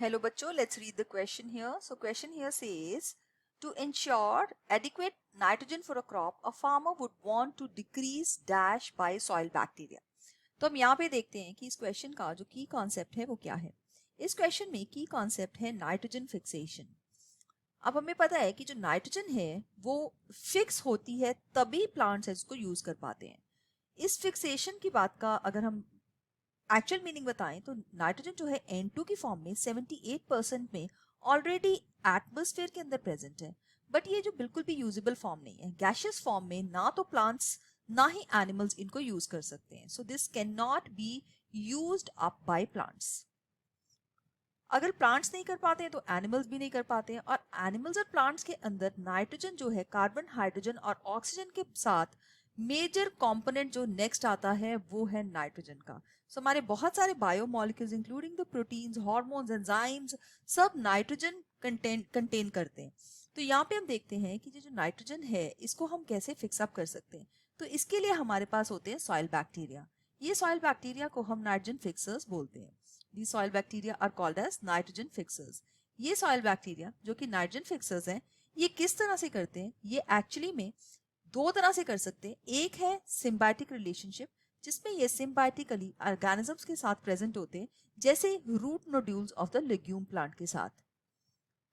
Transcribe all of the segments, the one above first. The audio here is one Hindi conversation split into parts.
Hello बच्चों, let's read the question here. So question here says, to ensure adequate nitrogen for a crop, a farmer would want to decrease dash by soil bacteria. तो हम यहाँ पे देखते हैं कि इस क्वेश्चन का जो की कॉन्सेप्ट है वो क्या है. इस क्वेश्चन में की कॉन्सेप्ट है नाइट्रोजन फिक्सेशन. अब हमें पता है कि जो नाइट्रोजन है वो फिक्स होती है तभी प्लांट्स इसको यूज कर पाते हैं. इस फिक्सेशन की बात का अगर हम एक्चुअल मीनिंग बताएं तो नाइट्रोजन जो है N2 की फॉर्म में 78% में ऑलरेडी एटमॉस्फेयर के अंदर प्रेजेंट है. बट ये जो बिल्कुल भी यूजेबल फॉर्म नहीं है, गैशियस फॉर्म में ना तो प्लांट्स ना ही एनिमल्स इनको यूज कर सकते हैं. So this can not be used up by plants. अगर प्लांट्स नहीं कर पाते हैं तो एनिमल्स भी नहीं कर पाते हैं. और एनिमल्स और प्लांट्स के अंदर नाइट्रोजन जो है कार्बन, हाइड्रोजन और ऑक्सीजन के साथ मेजर कंपोनेंट जो नेक्स्ट आता है वो है नाइट्रोजन का. सो हमारे बहुत सारे biomolecules including the proteins, hormones, enzymes सब नाइट्रोजन कंटेन करते हैं. तो यहाँ पे हम देखते हैं कि जो नाइट्रोजन है इसको हम कैसे फिक्सअप कर सकते हैं. तो इसके लिए हमारे पास होते हैं सॉइल बैक्टीरिया. ये सॉइल बैक्टीरिया को हम नाइट्रोजन फिक्सर्स बोलते हैं. These soil bacteria are called as nitrogen fixers. ये soil bacteria जो कि nitrogen fixers हैं, ये किस तरह से करते हैं? ये एक्चुअली में दो तरह से कर सकते हैं. एक है सिम्बायोटिक रिलेशनशिप, जिसमें ये सिम्बायोटिकली ऑर्गेनिजम्स के साथ प्रेजेंट होते हैं, जैसे root nodules of the legume plant के साथ.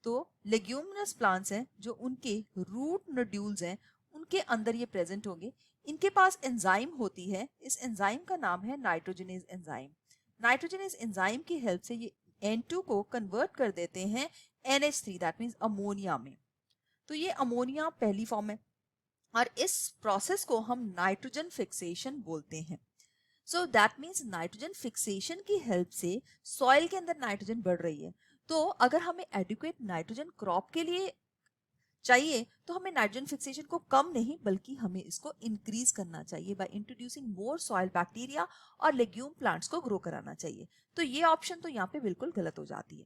तो लेग्यूमिनस प्लांट्स हैं जो उनके रूट नोड्यूल्स हैं उनके अंदर ये प्रेजेंट होंगे. इनके पास एंजाइम होती है. इस एंजाइम का नाम है नाइट्रोजनेज एंजाइम. नाइट्रोजनेज एंजाइम की हेल्प से ये N2 को कन्वर्ट कर देते हैं NH3, दैट मीन्स अमोनिया में. तो ये अमोनिया पहली फॉर्म है और इस प्रोसेस को हम नाइट्रोजन फिक्सेशन बोलते हैं. So that means nitrogen fixation की हेल्प से सॉइल के अंदर नाइट्रोजन बढ़ रही है. तो अगर हमें एडिक्वेट नाइट्रोजन क्रॉप के लिए चाहिए तो हमें नाइट्रोजन फिक्सेशन को कम नहीं बल्कि हमें इसको इंक्रीज करना चाहिए by introducing more soil bacteria और लेग्यूम प्लांट्स को ग्रो कराना चाहिए. तो ये ऑप्शन तो यहाँ पे बिल्कुल गलत हो जाती है.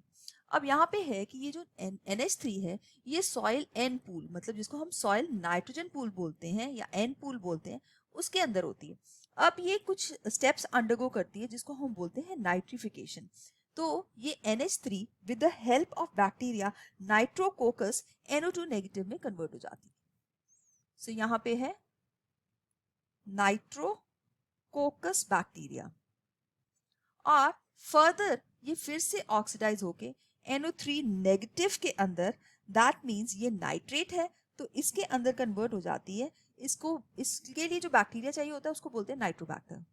अब यहाँ पे है कि ये जो NH3 है ये सॉइल N पूल, मतलब जिसको हम सॉइल नाइट्रोजन पूल बोलते हैं या N पूल बोलते हैं, उसके अंदर होती है. अब ये कुछ स्टेप्स अंडरगो करती है जिसको हम बोलते हैं नाइट्रिफिकेशन. तो ये NH3 with the help of bacteria Nitrococcus NO2 negative में कन्वर्ट हो जाती है. सो यहाँ पे है नाइट्रोकोकस बैक्टीरिया और फर्दर ये फिर से ऑक्सीडाइज होके NO3 नेगेटिव के अंदर, दैट मीन्स ये नाइट्रेट है तो इसके अंदर कन्वर्ट हो जाती है. इसके लिए जो बैक्टीरिया चाहिए होता है उसको बोलते हैं नाइट्रोबैक्टर.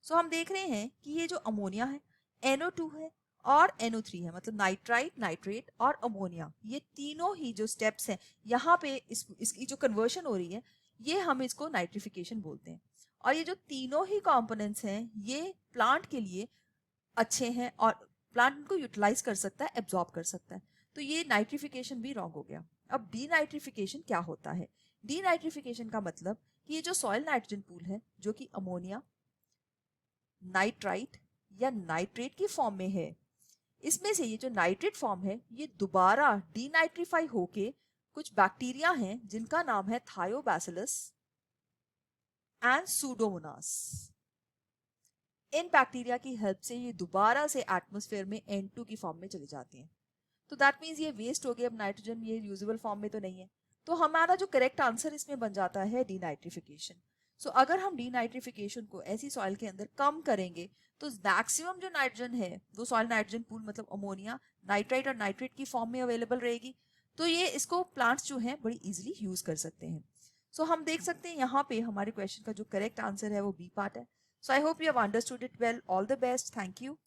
सो हम देख रहे हैं कि ये जो अमोनिया है NO2 है और NO3 है, मतलब नाइट्राइट, नाइट्रेट और अमोनिया, ये तीनों ही जो स्टेप्स हैं यहाँ पे इसकी जो कन्वर्शन हो रही है ये हम इसको नाइट्रिफिकेशन बोलते हैं. और ये जो तीनों ही कंपोनेंट्स हैं ये प्लांट के लिए अच्छे हैं और प्लांट उनको यूटिलाइज कर सकता है, एब्जॉर्ब कर सकता है. तो ये नाइट्रिफिकेशन भी रॉन्ग हो गया. अब डीनाइट्रिफिकेशन क्या होता है? डीनाइट्रिफिकेशन का मतलब कि ये जो सॉइल नाइट्रोजन पूल है जो कि अमोनिया, नाइट्राइट या नाइट्रेट की फॉर्म में है, इसमें से ये जो नाइट्रेट फॉर्म है ये दोबारा डीनाइट्रीफाई होके कुछ बैक्टीरिया हैं जिनका नाम है Thiobacillus and Pseudomonas. In bacteria की हेल्प से ये दोबारा से एटमॉस्फेयर में N2 की फॉर्म में चली जाती हैं. तो दैट मीन्स ये वेस्ट हो गया. अब नाइट्रोजन ये यूजेबल फॉर्म में तो नहीं है. तो हमारा जो करेक्ट आंसर इसमें बन जाता है डीनाइट्रिफिकेशन. सो अगर हम डीनाइट्रिफिकेशन को ऐसी सॉइल के अंदर कम करेंगे तो मैक्सिमम जो नाइट्रोजन है वो सॉइल नाइट्रोजन पूल मतलब अमोनिया, नाइट्राइट और नाइट्रेट की फॉर्म में अवेलेबल रहेगी. तो ये इसको प्लांट्स जो हैं बड़ी इजीली यूज कर सकते हैं. सो हम देख सकते हैं यहाँ पे हमारे क्वेश्चन का जो करेक्ट आंसर है वो बी पार्ट है. So I hope you have understood it well. All the best. Thank you.